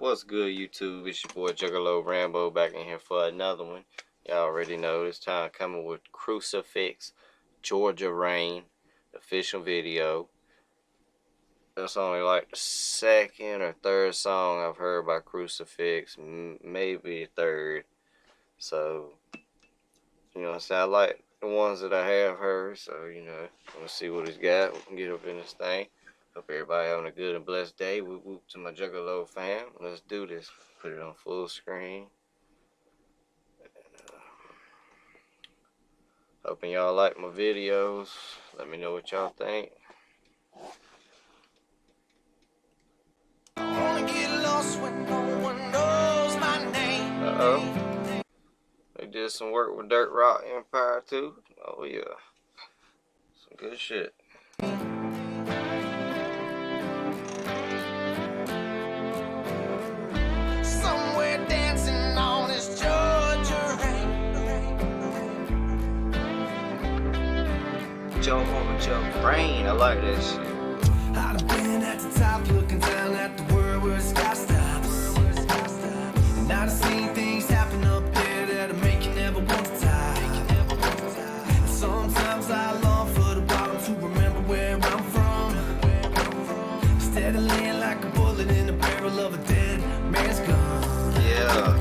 What's good, YouTube? It's your boy Juggalo Rambo back in here for another one. Y'all already know this time coming with Crucifix, Georgia Rain, official video. That's only like the second or third song I've heard by Crucifix, maybe third. So, you know what I'm saying? I like the ones that I have heard, so, you know, I'm gonna see what he's got. We can get up in this thing. Hope everybody having a good and blessed day. Whoop whoop to my Juggalo fam. Let's do this. Put it on full screen. Hoping y'all like my videos. Let me know what y'all think. Uh-oh. They did some work with Dirt Rock Empire too. Oh yeah. Some good shit. Jump on the jump brain. I like that shit. I've been at the top looking down at the world where the sky stops. And I've seen things happen up there that'll make you never want to die. And sometimes I long for the bottom to remember where I'm from. Instead of laying like a bullet in the barrel of a dead man's gun. Yeah.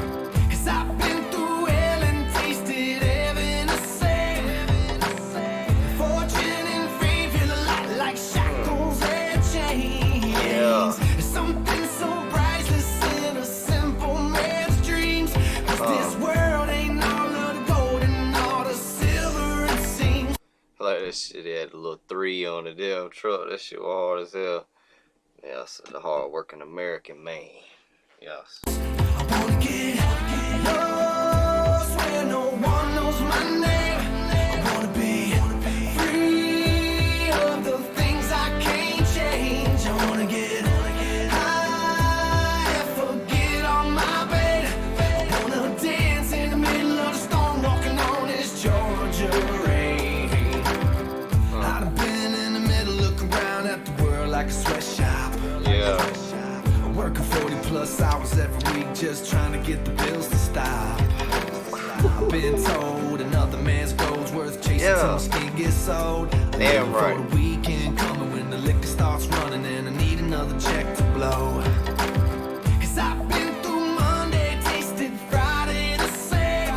Cause I've been through hell and tasted heaven the same. Fortune and fame feel a lot like shackles and chains. Yeah. There's something so priceless in a simple man's dreams. Cause this world ain't all of the gold and all the silver it seems. I like that shit. They had a little 3 on the damn truck. That shit was hard as hell. Yes, the hard working American man. Yes. I wanna get lost where no one knows my name. I wanna be free of the things I can't change. I wanna get high and forget all my pain. I wanna dance in the middle of the storm, walking on this Georgia rain. I've been in the middle, looking around at the world like a sweatshop. Yeah. Working 40+ hours every week just trying to get the bills to stop. I've been told another man's gold's worth chasing till my skin gets sold. Damn right. For the weekend coming when the liquor starts running and I need another check to blow. Cause I've been through Monday, tasted Friday the same.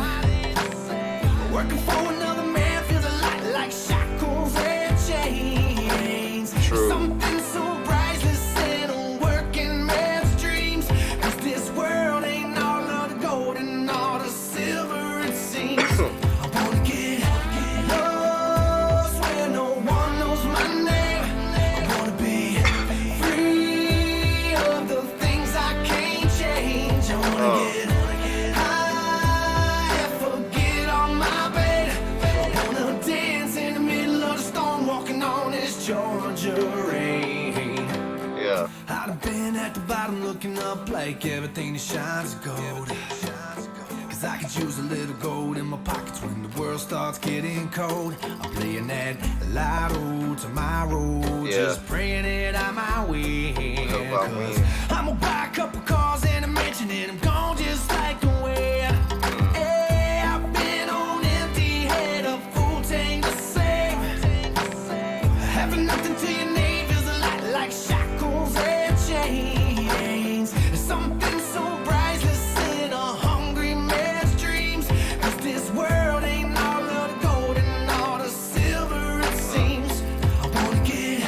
Working for another man feels a lot like shackles and chains. True. Something so priceless in a working man's dreams. Cause this world ain't all of the gold and all the silver it seems. I wanna get lost where no one knows my name. I wanna be free of the things I can't change. I wanna get high and forget all my pain. I wanna dance in the middle of the storm, walking on this Georgia rain. Yeah. I've been at the bottom looking up like everything that shines is gold. Cause I could use a little gold in my pockets when the world starts getting cold. I'm playing that lotto tomorrow, just praying it out my way. Cause I'm gonna buy a couple cars and a mansion and I'm gone just like the wind. Hey, I've been on empty head, a full tank the same. Having nothing to your name feels a lot like shackles and chains. There's something so priceless in a hungry man's dreams. Cause this world ain't all of the gold and all the silver it seems. I wanna get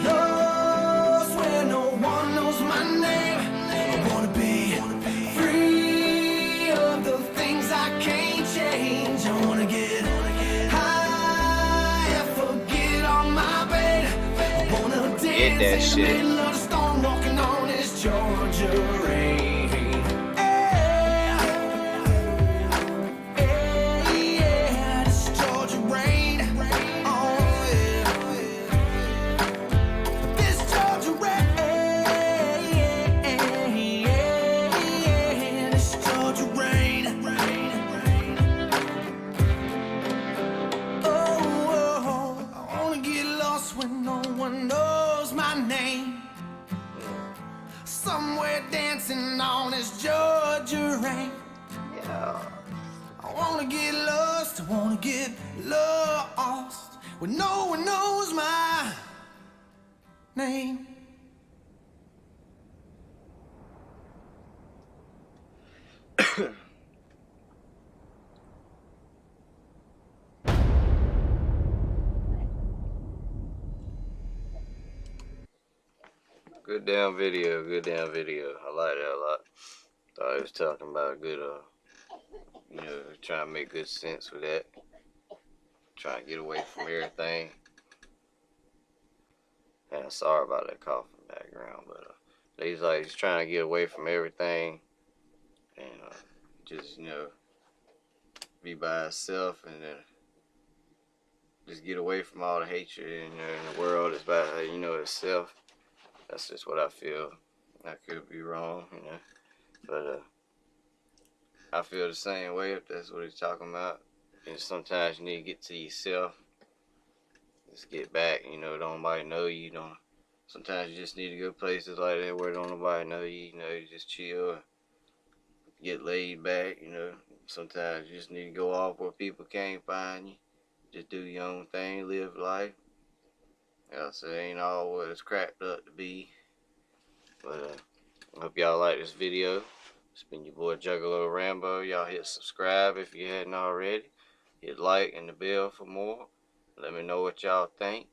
lost where no one knows my name. I wanna be free of the things I can't change. I wanna get high and forget all my pain. I wanna Get that dance in shit. the middle of the storm, walking on this Georgia rain. Yeah, this Georgia rain. Oh yeah, this Georgia rain. This Georgia rain. Oh, I wanna get lost when no one knows my name. Somewhere dancing on this Georgia rain. Yeah. I wanna get lost, I wanna get lost, when no one knows my name. Good damn video, good damn video. I like that a lot. Thought he was talking about good, trying to make good sense with that. Trying to get away from everything. And sorry about that coughing background, but he's trying to get away from everything and just be by himself and just get away from all the hatred in the world. It's about itself. That's just what I feel. I could be wrong, but I feel the same way if that's what he's talking about. And sometimes you need to get to yourself. Just get back, don't nobody know you. Sometimes you just need to go places like that where don't nobody know you. You just chill, get laid back. Sometimes you just need to go off where people can't find you. Just do your own thing, live life. Else it ain't all what it's cracked up to be. But I hope y'all like this video. It's been your boy Juggalo Rambo. Y'all hit subscribe if you hadn't already. Hit like and the bell for more. Let me know what y'all think.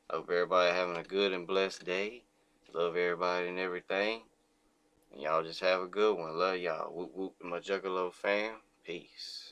Hope everybody having a good and blessed day. Love everybody and everything. And y'all just have a good one. Love y'all. Whoop whoop to my Juggalo fam. Peace.